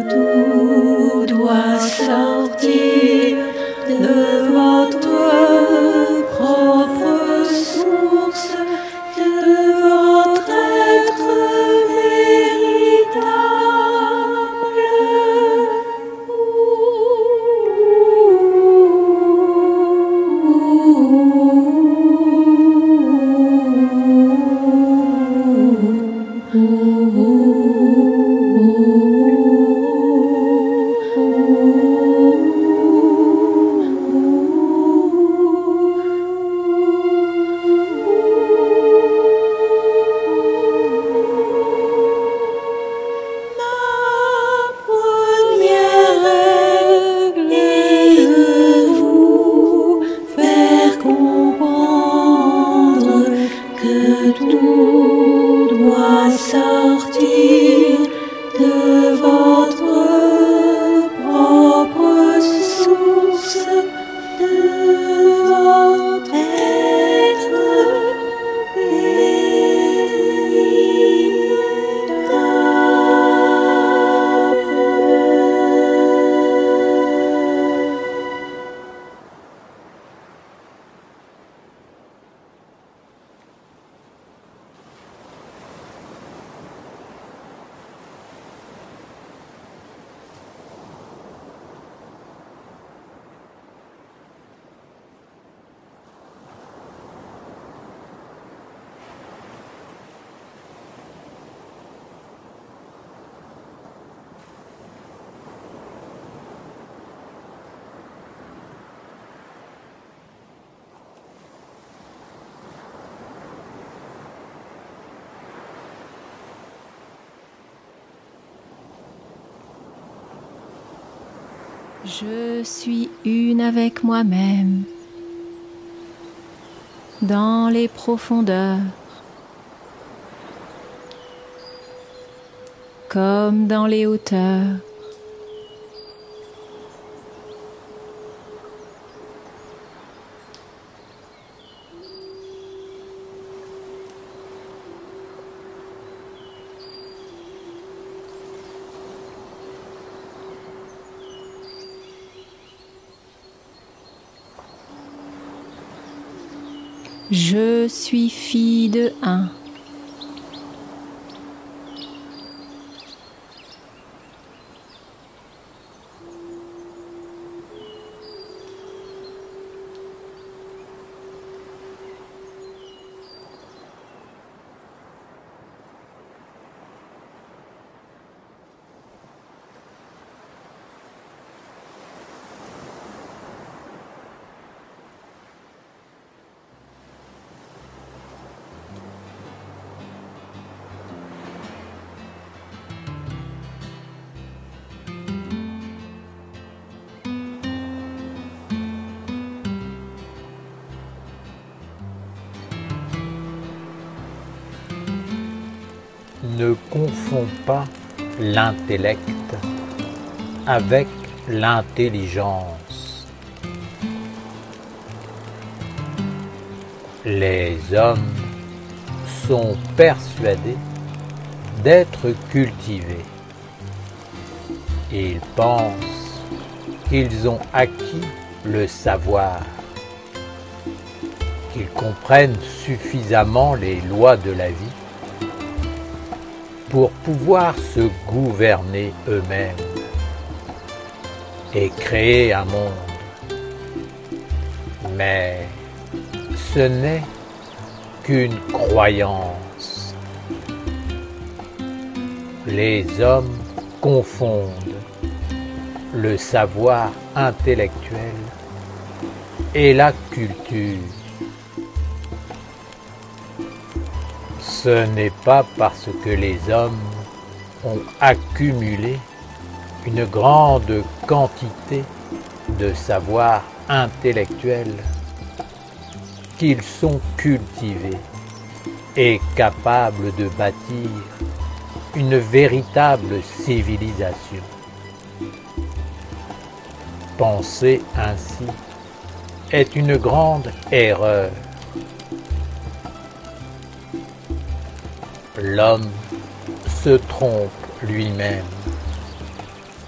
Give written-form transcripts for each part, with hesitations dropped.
tout doit sortir de votre propre source, de votre être sortir de votre propre source, de votre être Je suis une avec moi-même, dans les profondeurs, comme dans les hauteurs. Je suis fille de un. Ne confonds pas l'intellect avec l'intelligence. Les hommes sont persuadés d'être cultivés. Ils pensent qu'ils ont acquis le savoir, qu'ils comprennent suffisamment les lois de la vie pour pouvoir se gouverner eux-mêmes et créer un monde. Mais ce n'est qu'une croyance. Les hommes confondent le savoir intellectuel et la culture. Ce n'est pas parce que les hommes ont accumulé une grande quantité de savoir intellectuel qu'ils sont cultivés et capables de bâtir une véritable civilisation. Penser ainsi est une grande erreur. L'homme se trompe lui-même.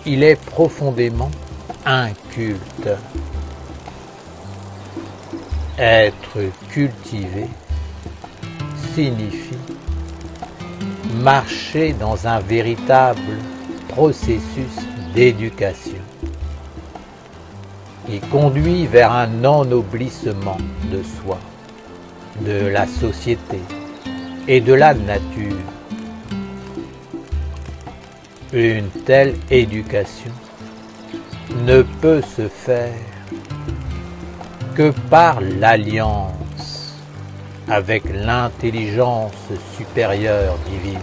il est profondément inculte. Être cultivé signifie marcher dans un véritable processus d'éducation qui conduit vers un ennoblissement de soi, de la société et de la nature. Une telle éducation ne peut se faire que par l'alliance avec l'intelligence supérieure divine,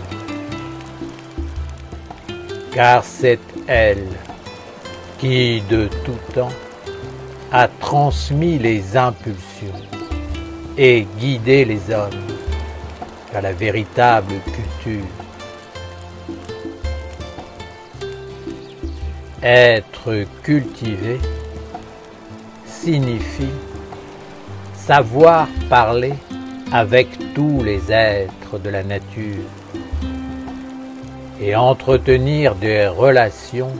car c'est elle qui, de tout temps, a transmis les impulsions et guidé les hommes à la véritable culture. Être cultivé signifie savoir parler avec tous les êtres de la nature et entretenir des relations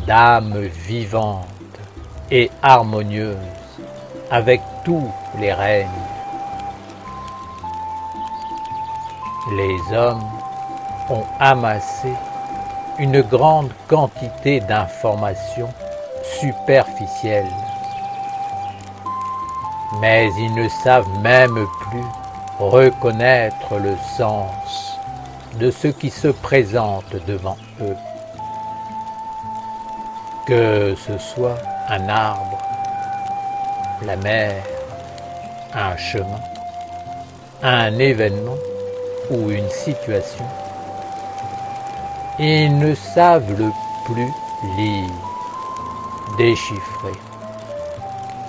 d'âme vivante et harmonieuse avec tous les règnes. Les hommes ont amassé une grande quantité d'informations superficielles, mais ils ne savent même plus reconnaître le sens de ce qui se présente devant eux. Que ce soit un arbre, la mer, un chemin, un événement ou une situation, ils ne savent plus lire, déchiffrer,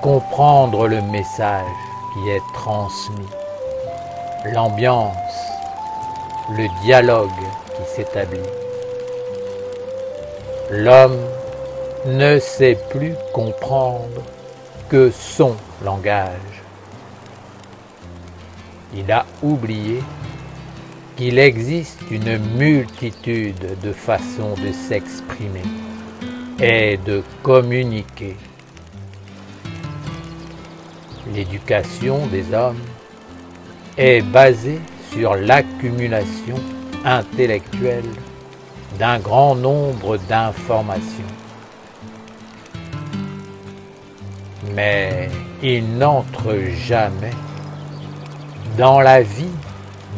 comprendre le message qui est transmis, l'ambiance, le dialogue qui s'établit. L'homme ne sait plus comprendre que son langage. Il a oublié qu'il existe une multitude de façons de s'exprimer et de communiquer. L'éducation des hommes est basée sur l'accumulation intellectuelle d'un grand nombre d'informations. Mais il n'entre jamais dans la vie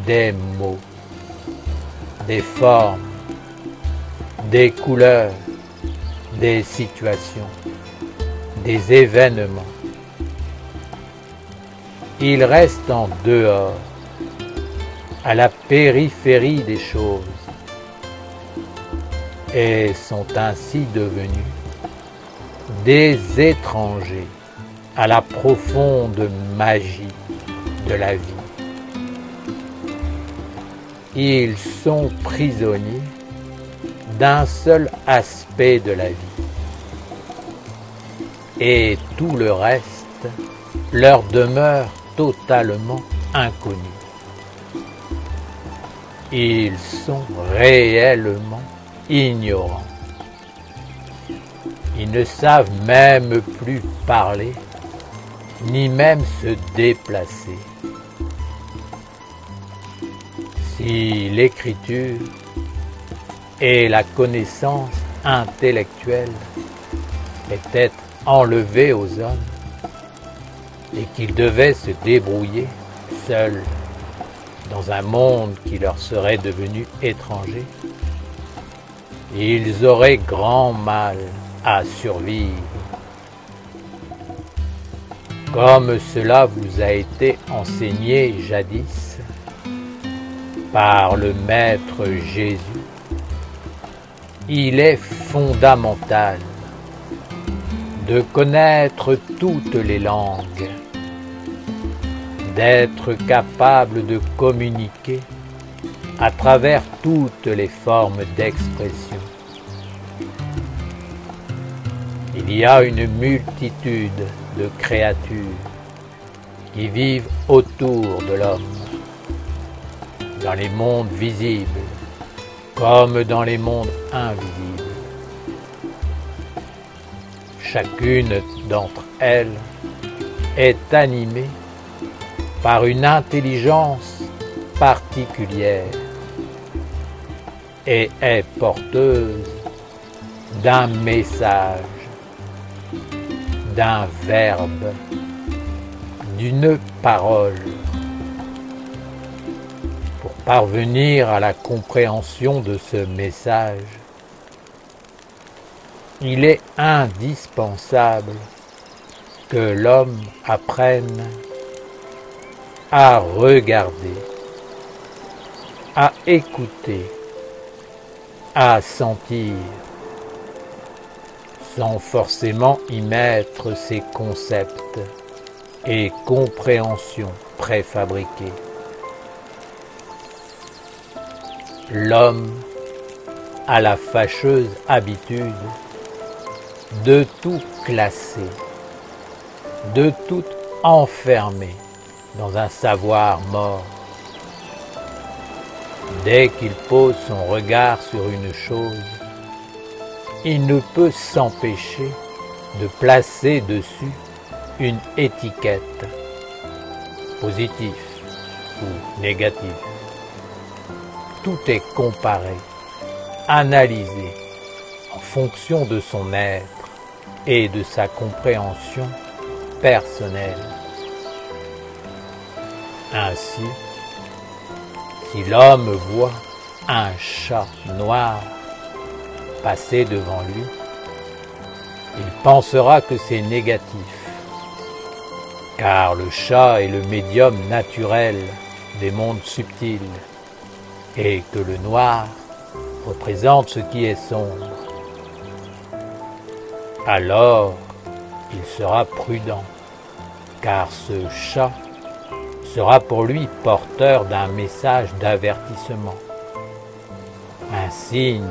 des mots, des formes, des couleurs, des situations, des événements. Il reste en dehors, à la périphérie des choses, et sont ainsi devenus des étrangers à la profonde magie de la vie. Ils sont prisonniers d'un seul aspect de la vie, et tout le reste leur demeure totalement inconnu. Ils sont réellement ignorants. Ils ne savent même plus parler, ni même se déplacer. Si l'écriture et la connaissance intellectuelle étaient enlevées aux hommes et qu'ils devaient se débrouiller seuls dans un monde qui leur serait devenu étranger, ils auraient grand mal à survivre. Comme cela vous a été enseigné jadis par le Maître Jésus, il est fondamental de connaître toutes les langues, d'être capable de communiquer à travers toutes les formes d'expression. Il y a une multitude de créatures qui vivent autour de l'homme, dans les mondes visibles comme dans les mondes invisibles. Chacune d'entre elles est animée par une intelligence particulière et est porteuse d'un message, d'un verbe, d'une parole. Pour parvenir à la compréhension de ce message, il est indispensable que l'homme apprenne à regarder, à écouter, à sentir, sans forcément y mettre ses concepts et compréhensions préfabriquées. L'homme a la fâcheuse habitude de tout classer, de tout enfermer dans un savoir mort. Dès qu'il pose son regard sur une chose, il ne peut s'empêcher de placer dessus une étiquette, positif ou négatif. Tout est comparé, analysé en fonction de son être et de sa compréhension personnelle. Ainsi, si l'homme voit un chat noir passer devant lui, il pensera que c'est négatif, car le chat est le médium naturel des mondes subtils et que le noir représente ce qui est sombre. Alors, il sera prudent, car ce chat sera pour lui porteur d'un message d'avertissement, un signe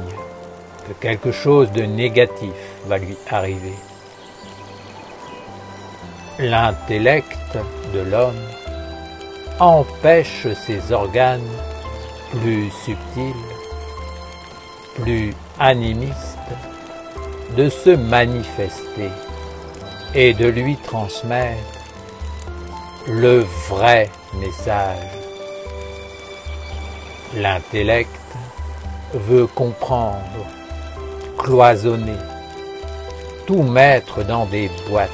que quelque chose de négatif va lui arriver. L'intellect de l'homme empêche ses organes plus subtils, plus animistes, de se manifester et de lui transmettre le vrai message. L'intellect veut comprendre, cloisonner, tout mettre dans des boîtes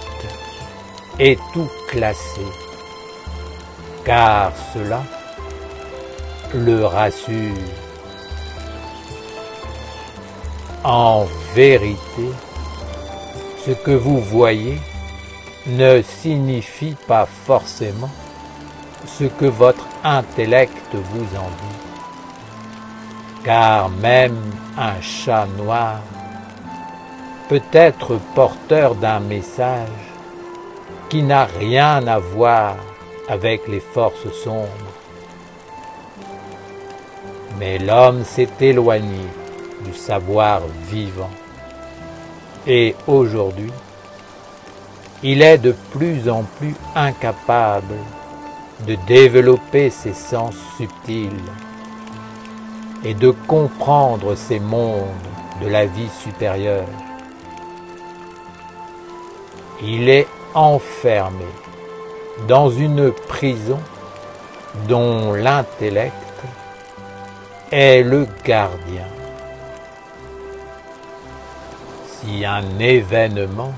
et tout classer, car cela le rassure. En vérité, ce que vous voyez ne signifie pas forcément ce que votre intellect vous en dit. Car même un chat noir peut être porteur d'un message qui n'a rien à voir avec les forces sombres. Mais l'homme s'est éloigné du savoir vivant. Et aujourd'hui, il est de plus en plus incapable de développer ses sens subtils et de comprendre ces mondes de la vie supérieure. Il est enfermé dans une prison dont l'intellect est le gardien. Si un événement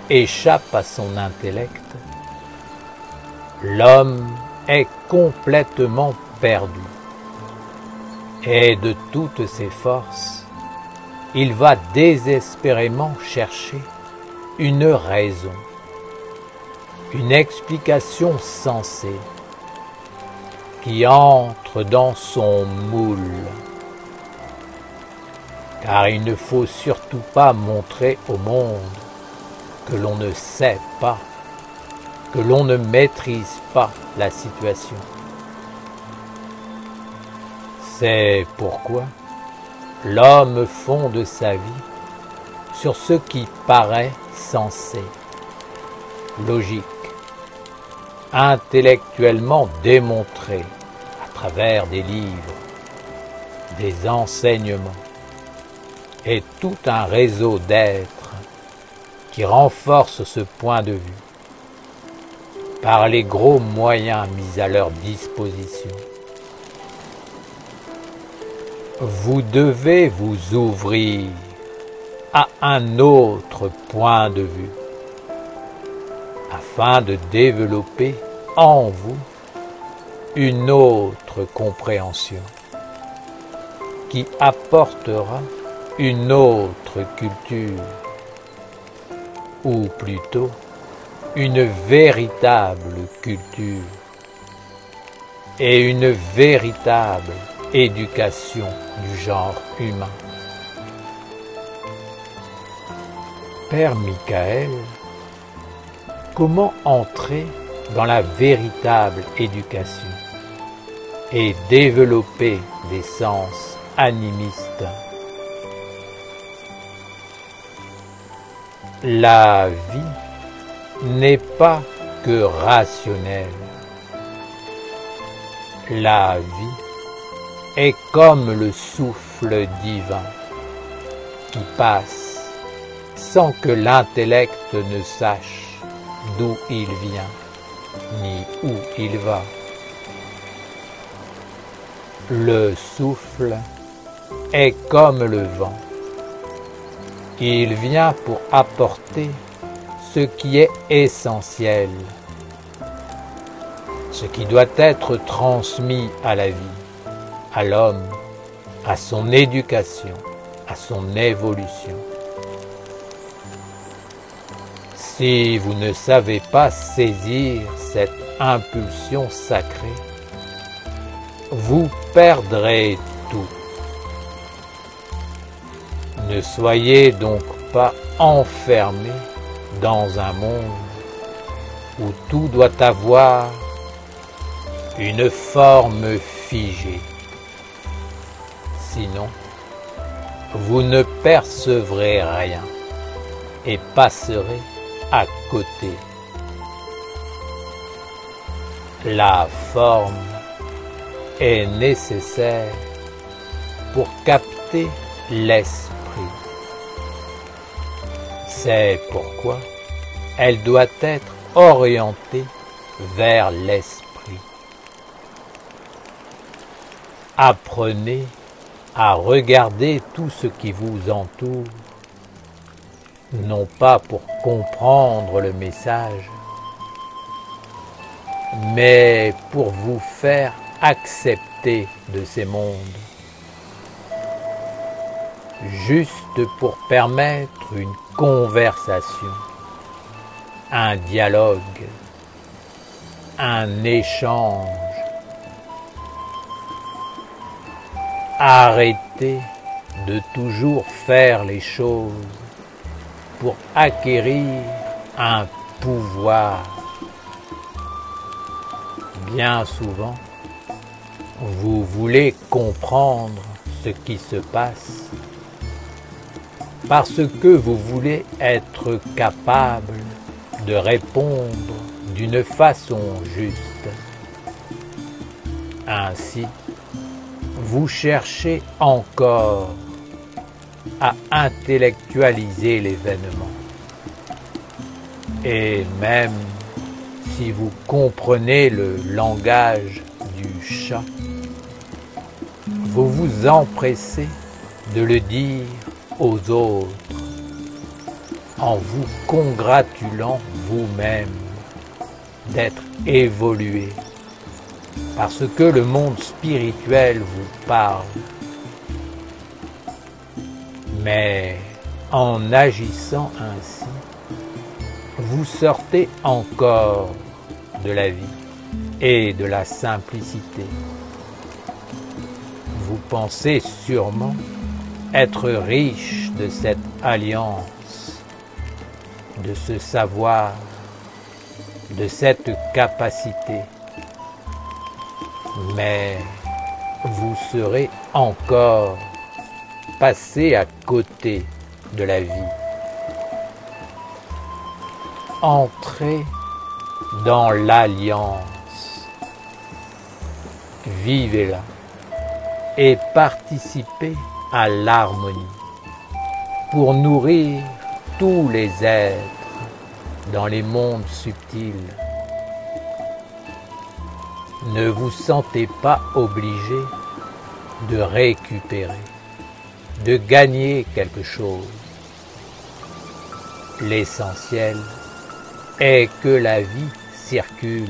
échappe à son intellect, l'homme est complètement perdu. Et de toutes ses forces, il va désespérément chercher une raison, une explication sensée qui entre dans son moule. Car il ne faut surtout pas montrer au monde que l'on ne sait pas, que l'on ne maîtrise pas la situation. C'est pourquoi l'homme fonde sa vie sur ce qui paraît sensé, logique, intellectuellement démontré à travers des livres, des enseignements et tout un réseau d'êtres qui renforcent ce point de vue par les gros moyens mis à leur disposition. Vous devez vous ouvrir à un autre point de vue afin de développer en vous une autre compréhension qui apportera une autre culture, ou plutôt une véritable culture et une véritable éducation du genre humain. Père Michael, comment entrer dans la véritable éducation et développer des sens animistes? La vie n'est pas que rationnelle. La vie est comme le souffle divin qui passe sans que l'intellect ne sache d'où il vient ni où il va. Le souffle est comme le vent. Il vient pour apporter ce qui est essentiel, ce qui doit être transmis à la vie, à l'homme, à son éducation, à son évolution. Si vous ne savez pas saisir cette impulsion sacrée, vous perdrez tout. Ne soyez donc pas enfermés dans un monde où tout doit avoir une forme figée. Sinon, vous ne percevrez rien et passerez à côté. La forme est nécessaire pour capter l'esprit. C'est pourquoi elle doit être orientée vers l'esprit. Apprenez à regarder tout ce qui vous entoure, non pas pour comprendre le message, mais pour vous faire accepter de ces mondes, juste pour permettre une conversation, un dialogue, un échange. Arrêtez de toujours faire les choses pour acquérir un pouvoir. Bien souvent, vous voulez comprendre ce qui se passe parce que vous voulez être capable de répondre d'une façon juste. Ainsi, vous cherchez encore à intellectualiser l'événement. Et même si vous comprenez le langage du chat, vous vous empressez de le dire aux autres en vous congratulant vous-même d'être évolué parce que le monde spirituel vous parle. Mais en agissant ainsi, vous sortez encore de la vie et de la simplicité. Vous pensez sûrement être riche de cette alliance, de ce savoir, de cette capacité. Mais vous serez encore passé à côté de la vie. Entrez dans l'alliance, vivez-la et participez à l'harmonie pour nourrir tous les êtres dans les mondes subtils. Ne vous sentez pas obligé de récupérer, de gagner quelque chose. L'essentiel est que la vie circule,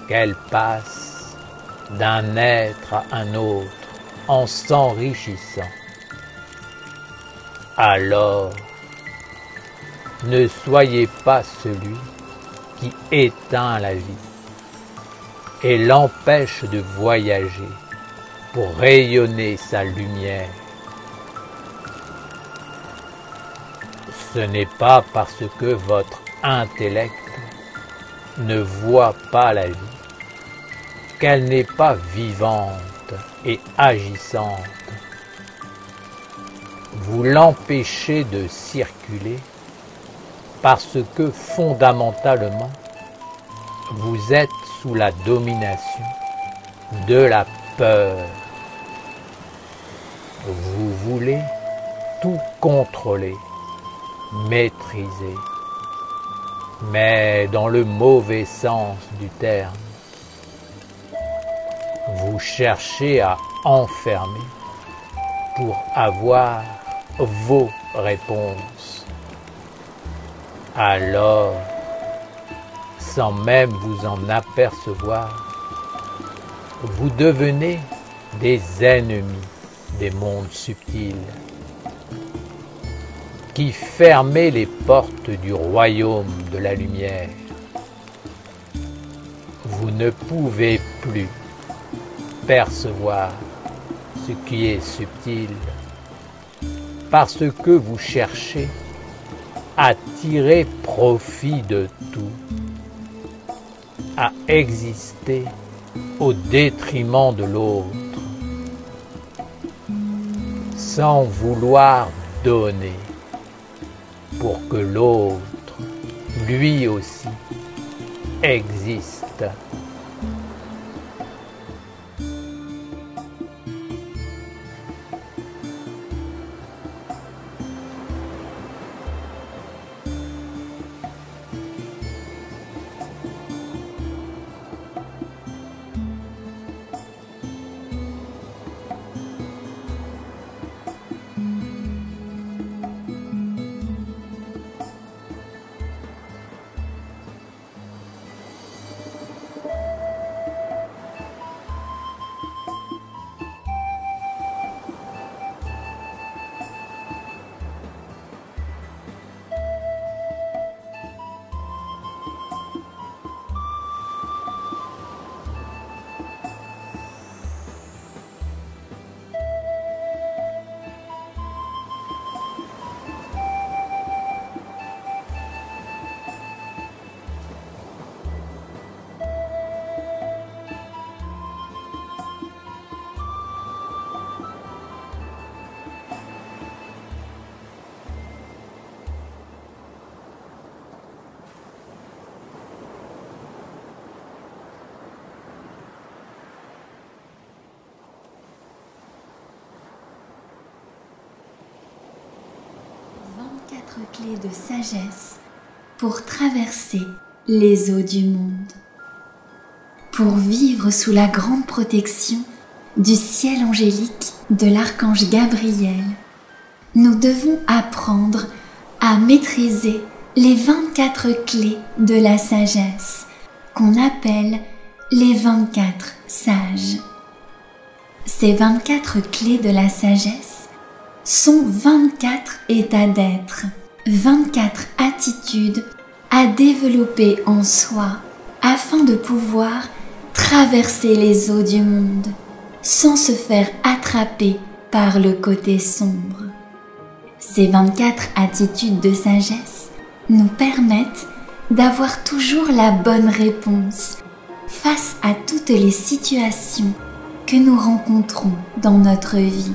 qu'elle passe d'un être à un autre en s'enrichissant. Alors, ne soyez pas celui qui éteint la vie et l'empêche de voyager pour rayonner sa lumière. Ce n'est pas parce que votre intellect ne voit pas la vie qu'elle n'est pas vivante et agissante. Vous l'empêchez de circuler parce que fondamentalement, vous êtes sous la domination de la peur. Vous voulez tout contrôler, maîtriser, mais dans le mauvais sens du terme. Vous cherchez à enfermer pour avoir vos réponses. Alors, sans même vous en apercevoir, vous devenez des ennemis des mondes subtils qui fermaient les portes du royaume de la lumière. Vous ne pouvez plus percevoir ce qui est subtil parce que vous cherchez à tirer profit de tout, à exister au détriment de l'autre, sans vouloir donner pour que l'autre, lui aussi, existe. Clés de sagesse pour traverser les eaux du monde, pour vivre sous la grande protection du ciel angélique de l'archange Gabriel. Nous devons apprendre à maîtriser les 24 clés de la sagesse qu'on appelle les 24 sages. Ces 24 clés de la sagesse sont 24 états d'être, 24 attitudes à développer en soi afin de pouvoir traverser les eaux du monde sans se faire attraper par le côté sombre. Ces 24 attitudes de sagesse nous permettent d'avoir toujours la bonne réponse face à toutes les situations que nous rencontrons dans notre vie.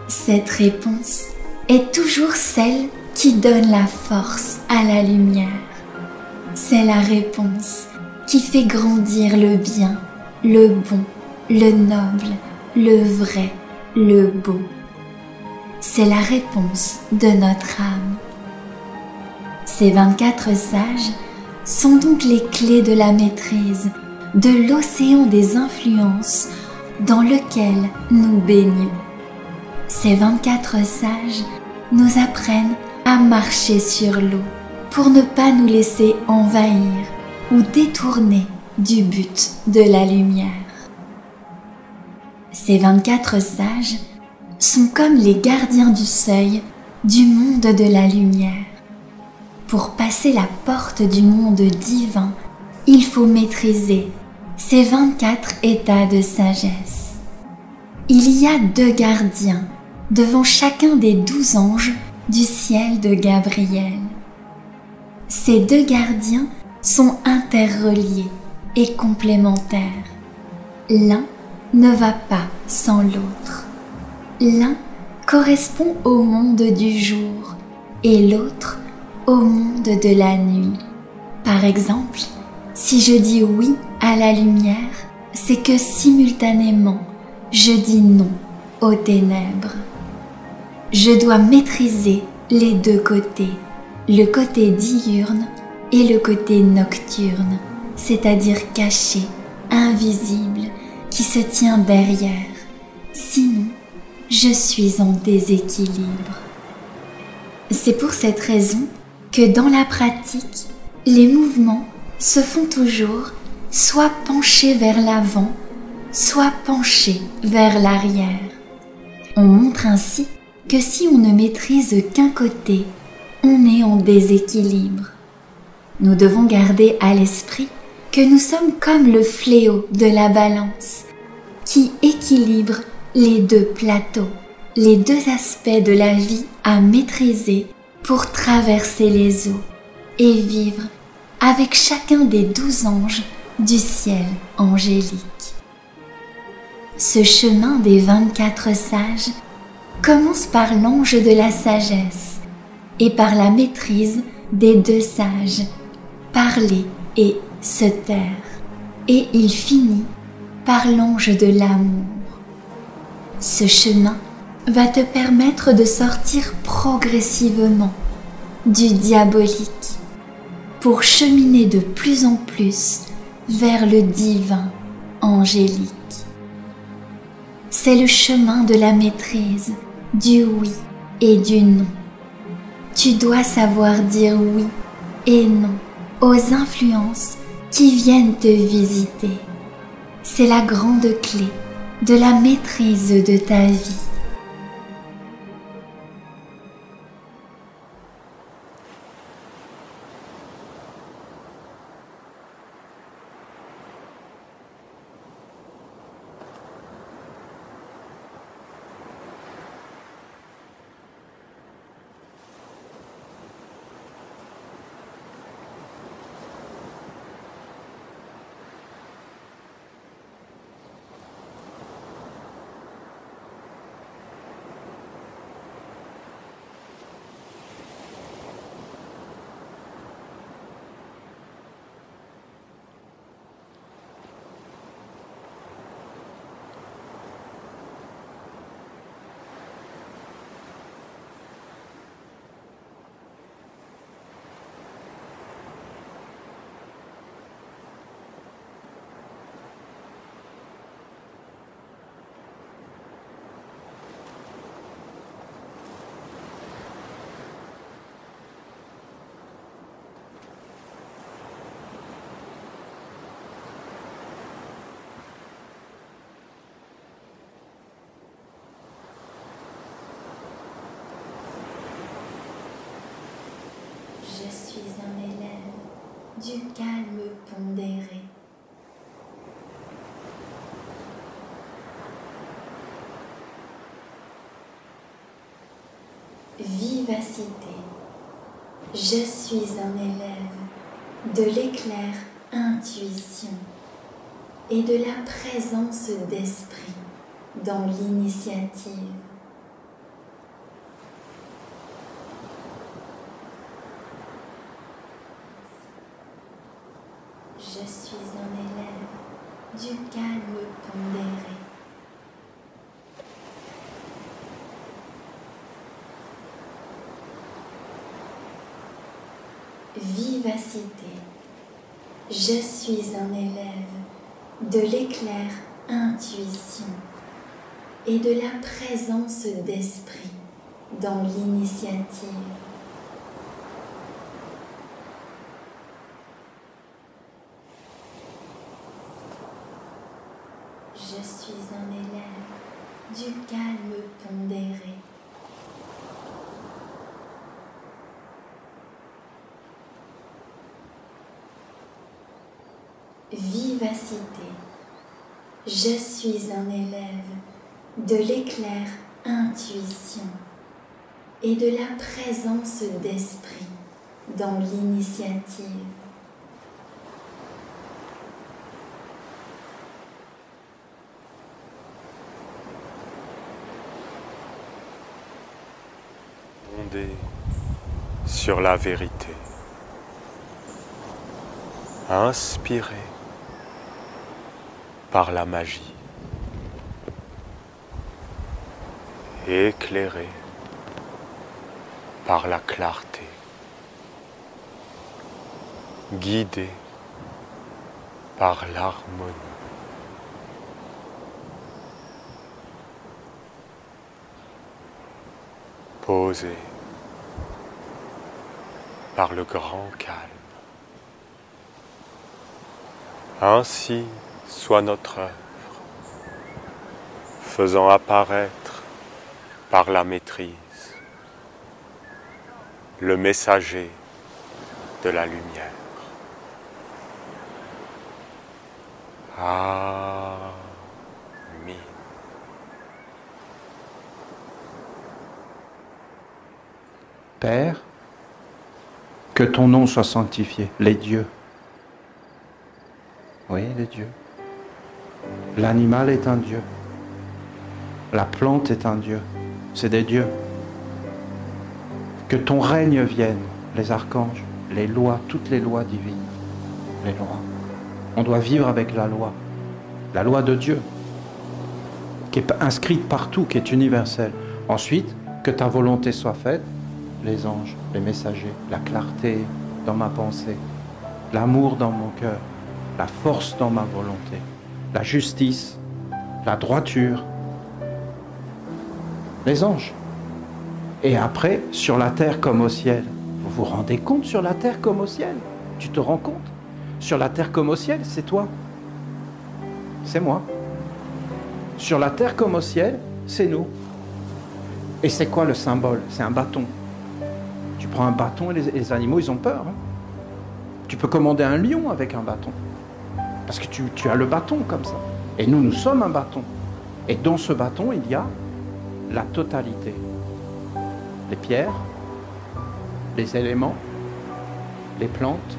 Cette réponse est toujours celle qui donne la force à la lumière. C'est la réponse qui fait grandir le bien, le bon, le noble, le vrai, le beau. c'est la réponse de notre âme. Ces 24 sages sont donc les clés de la maîtrise de l'océan des influences dans lequel nous baignons. Ces 24 sages nous apprennent à marcher sur l'eau pour ne pas nous laisser envahir ou détourner du but de la lumière. Ces 24 sages sont comme les gardiens du seuil du monde de la lumière. Pour passer la porte du monde divin, il faut maîtriser ces 24 états de sagesse. Il y a 2 gardiens devant chacun des 12 anges du ciel de Gabriel. Ces 2 gardiens sont interreliés et complémentaires. L'un ne va pas sans l'autre. L'un correspond au monde du jour et l'autre au monde de la nuit. Par exemple, si je dis oui à la lumière, c'est que simultanément, je dis non aux ténèbres. Je dois maîtriser les 2 côtés, le côté diurne et le côté nocturne, c'est-à-dire caché, invisible, qui se tient derrière. Sinon, je suis en déséquilibre. C'est pour cette raison que dans la pratique, les mouvements se font toujours soit penchés vers l'avant, soit penchés vers l'arrière. On montre ainsi que si on ne maîtrise qu'un côté, on est en déséquilibre. Nous devons garder à l'esprit que nous sommes comme le fléau de la balance qui équilibre les 2 plateaux, les 2 aspects de la vie à maîtriser pour traverser les eaux et vivre avec chacun des 12 anges du ciel angélique. Ce chemin des 24 sages commence par l'ange de la sagesse et par la maîtrise des 2 sages, parler et se taire, et il finit par l'ange de l'amour. Ce chemin va te permettre de sortir progressivement du diabolique pour cheminer de plus en plus vers le divin angélique. C'est le chemin de la maîtrise, du oui et du non. Tu dois savoir dire oui et non aux influences qui viennent te visiter. C'est la grande clé de la maîtrise de ta vie. Je suis un élève du calme pondéré. Vivacité. Je suis un élève de l'éclair intuition et de la présence d'esprit dans l'initiative. Je suis un élève du calme pondéré. vivacité. Je suis un élève de l'éclair intuition et de la présence d'esprit dans l'initiative. Je suis un élève du calme pondéré. Vivacité. Je suis un élève de l'éclair intuition et de la présence d'esprit dans l'initiative. Fondé sur la vérité, inspiré par la magie, éclairé par la clarté, guidé par l'harmonie. Posé par le grand calme. Ainsi soit notre œuvre, faisant apparaître par la maîtrise le messager de la lumière. Amen. Père, que ton nom soit sanctifié, les dieux. Oui, les dieux. L'animal est un dieu. La plante est un dieu. C'est des dieux. Que ton règne vienne, les archanges, les lois, toutes les lois divines. Les lois. On doit vivre avec la loi de Dieu, qui est inscrite partout, qui est universelle. Ensuite, que ta volonté soit faite, les anges, les messagers, la clarté dans ma pensée, l'amour dans mon cœur, la force dans ma volonté, la justice, la droiture, les anges. Et après, sur la terre comme au ciel. Vous vous rendez compte, sur la terre comme au ciel? Tu te rends compte? Sur la terre comme au ciel, c'est toi. C'est moi. Sur la terre comme au ciel, c'est nous. Et c'est quoi le symbole? C'est un bâton. Tu prends un bâton et les animaux, ils ont peur. Hein. Tu peux commander un lion avec un bâton. Parce que tu as le bâton comme ça. Et nous, nous sommes un bâton. Et dans ce bâton, il y a la totalité. Les pierres, les éléments, les plantes,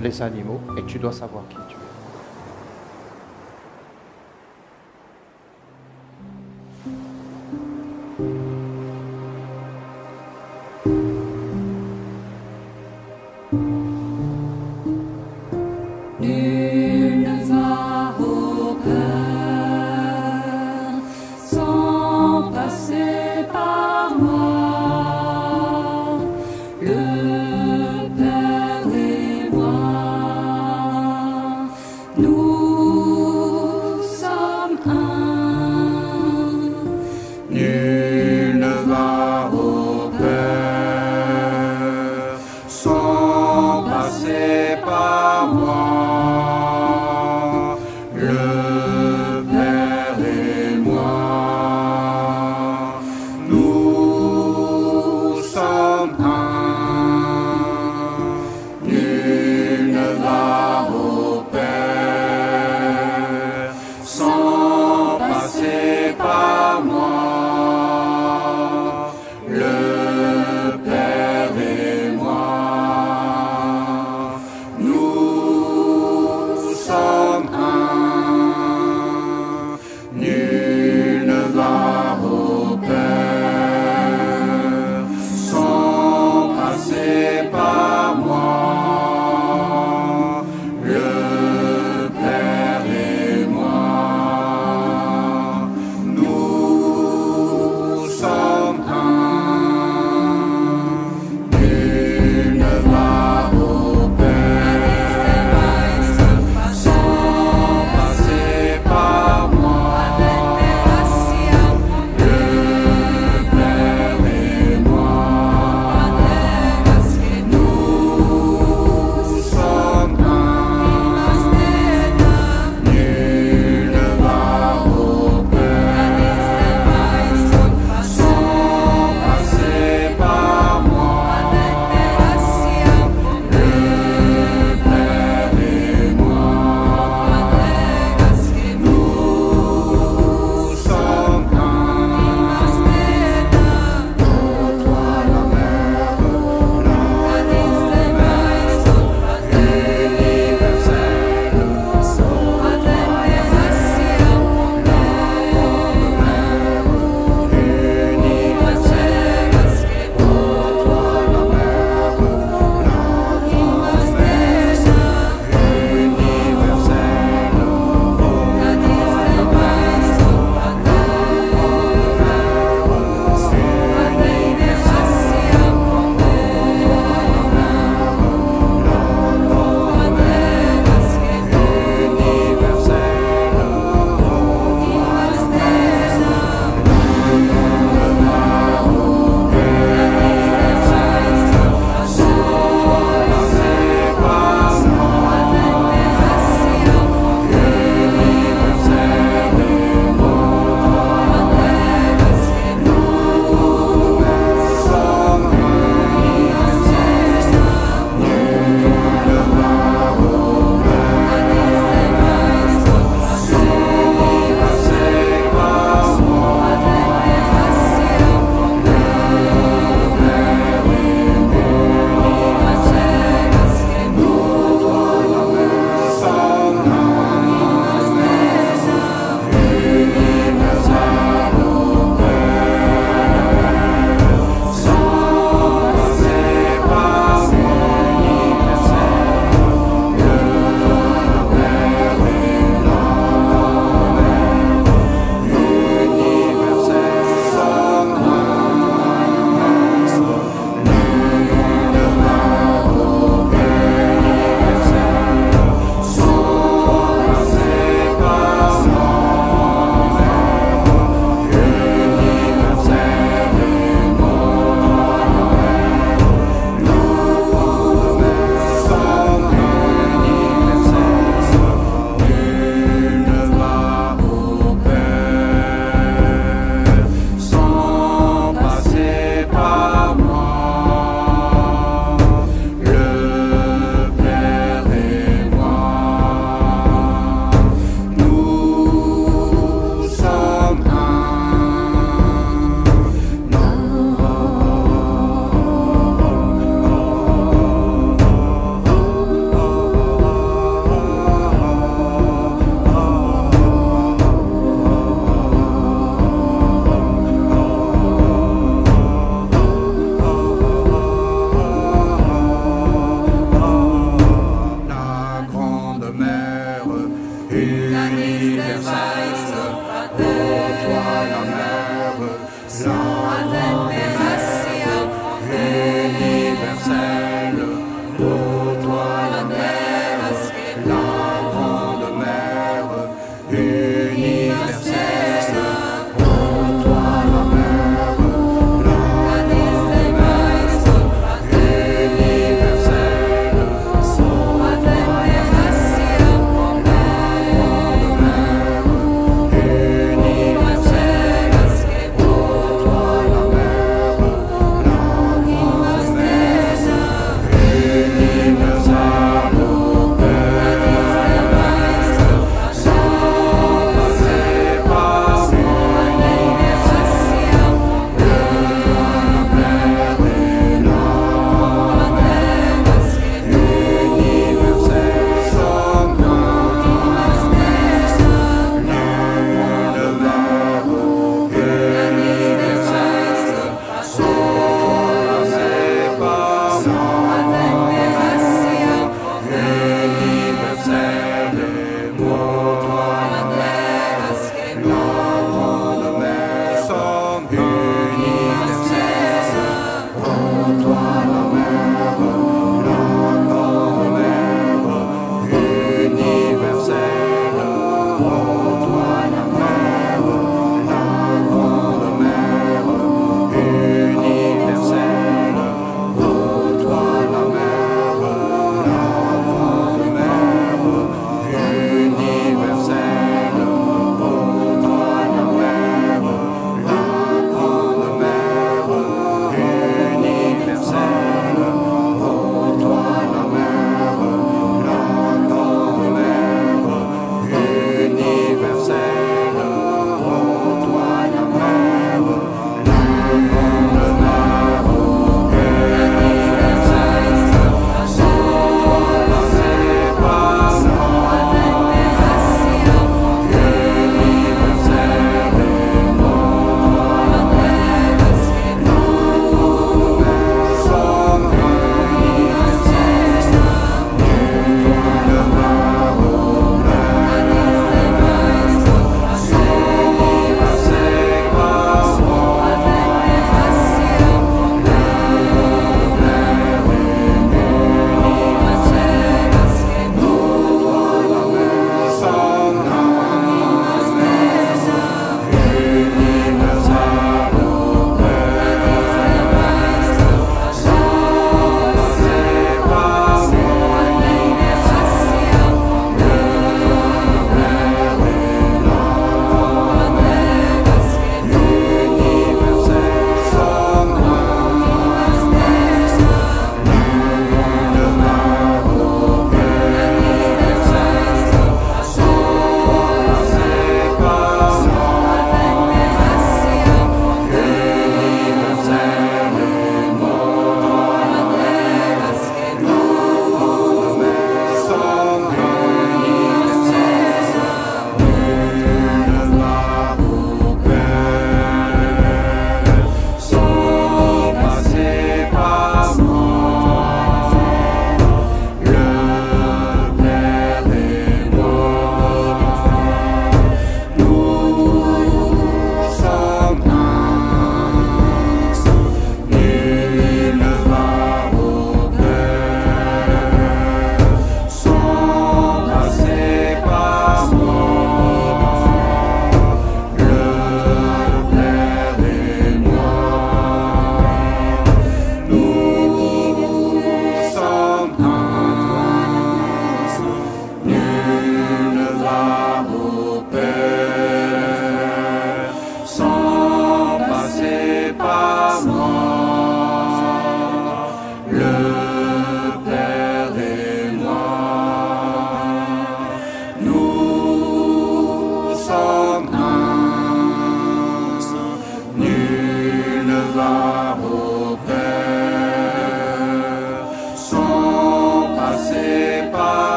les animaux. Et tu dois savoir qui tu es. Nul ne va au cœur sans passer par moi. Le Père et moi, nous sommes un. Nul ne va au Père sans passer par moi. Le Père et moi, nous sommes un. Nul ne va au Père sans passer par moi. Le Père et moi, nous sommes un. Nul ne va au Père sans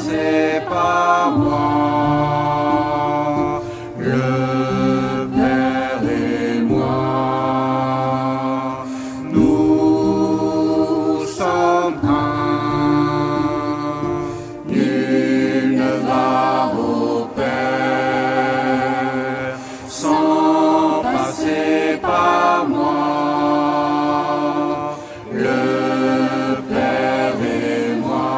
passer par moi. Le Père et moi, nous sommes un. Nul ne va au Père sans passer par moi. Le Père et moi,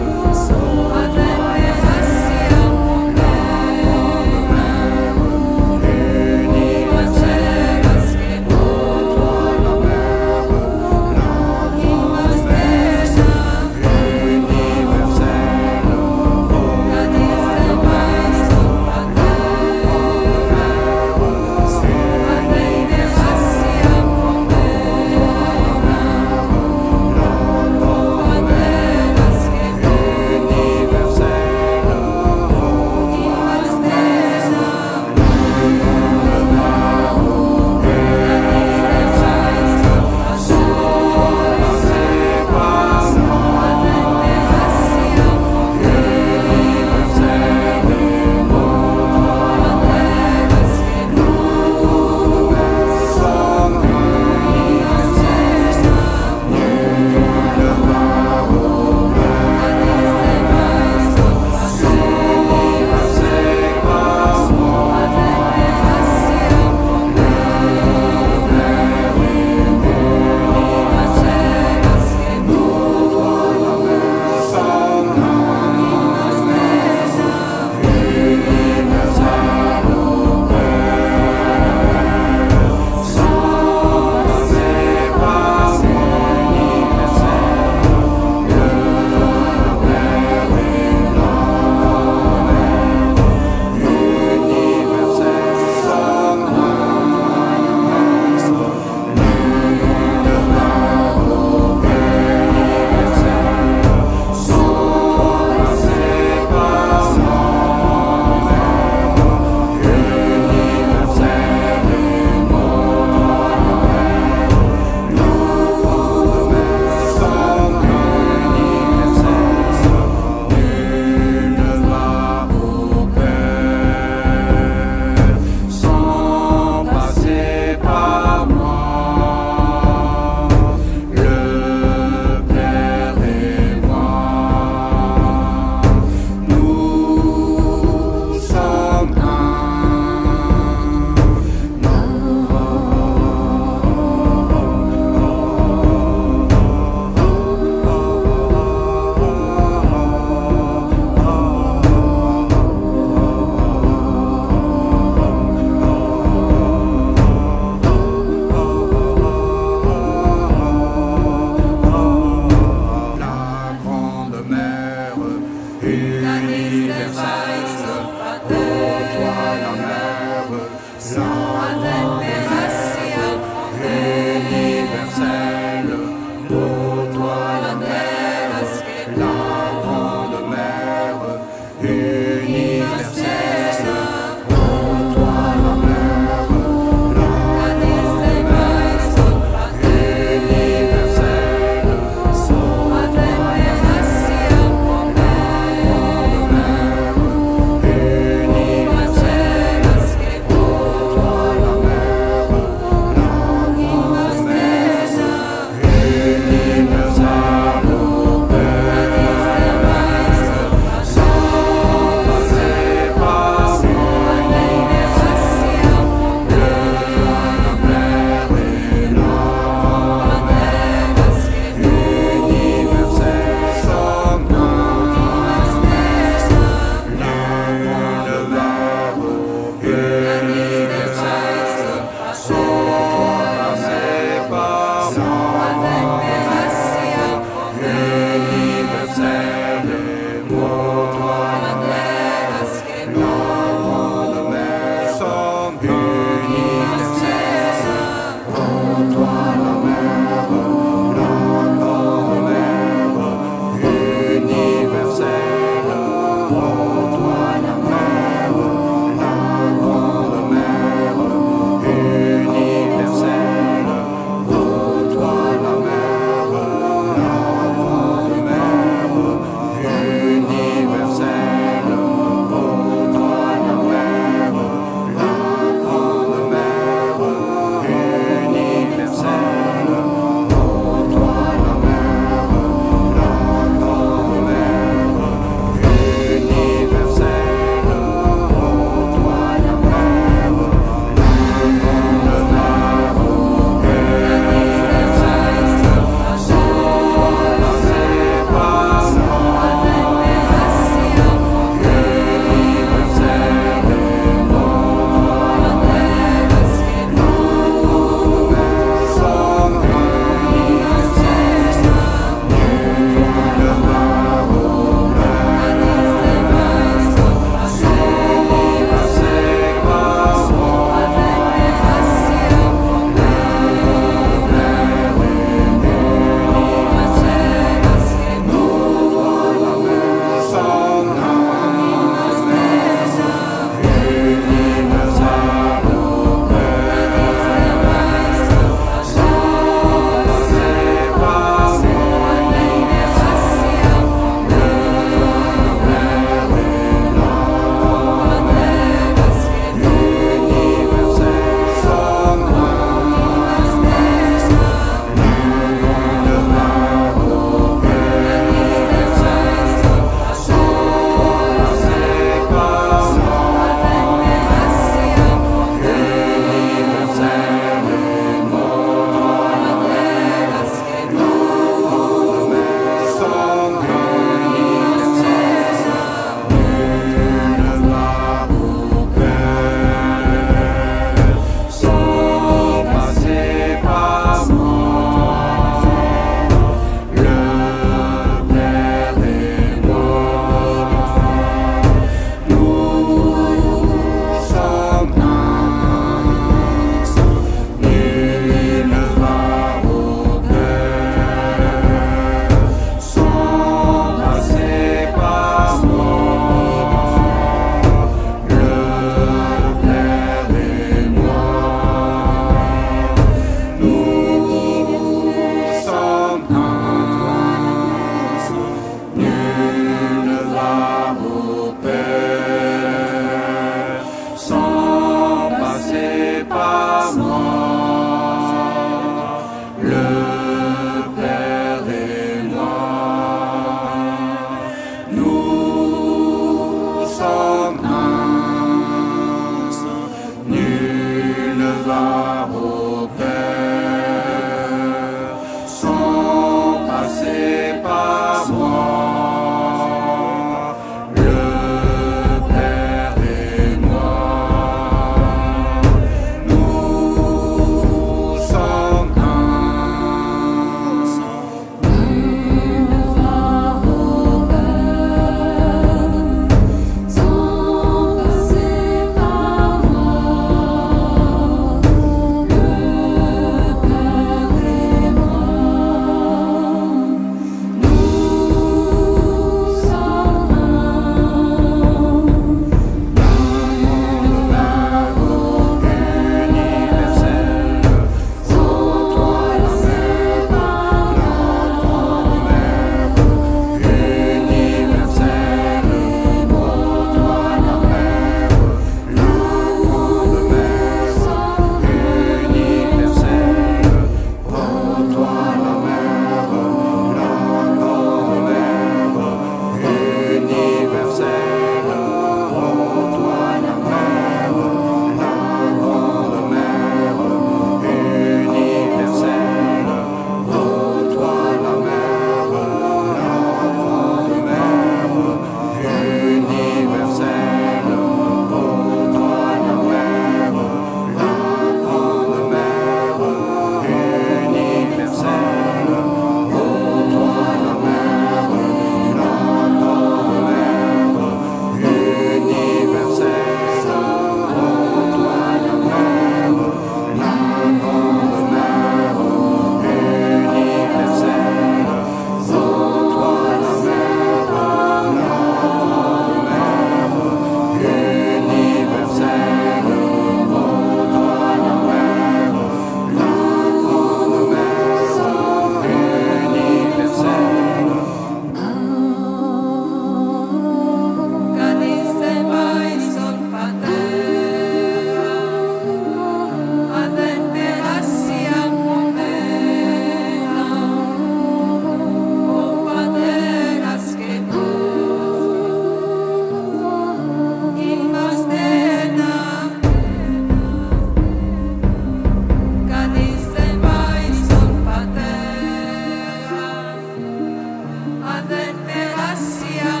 grazia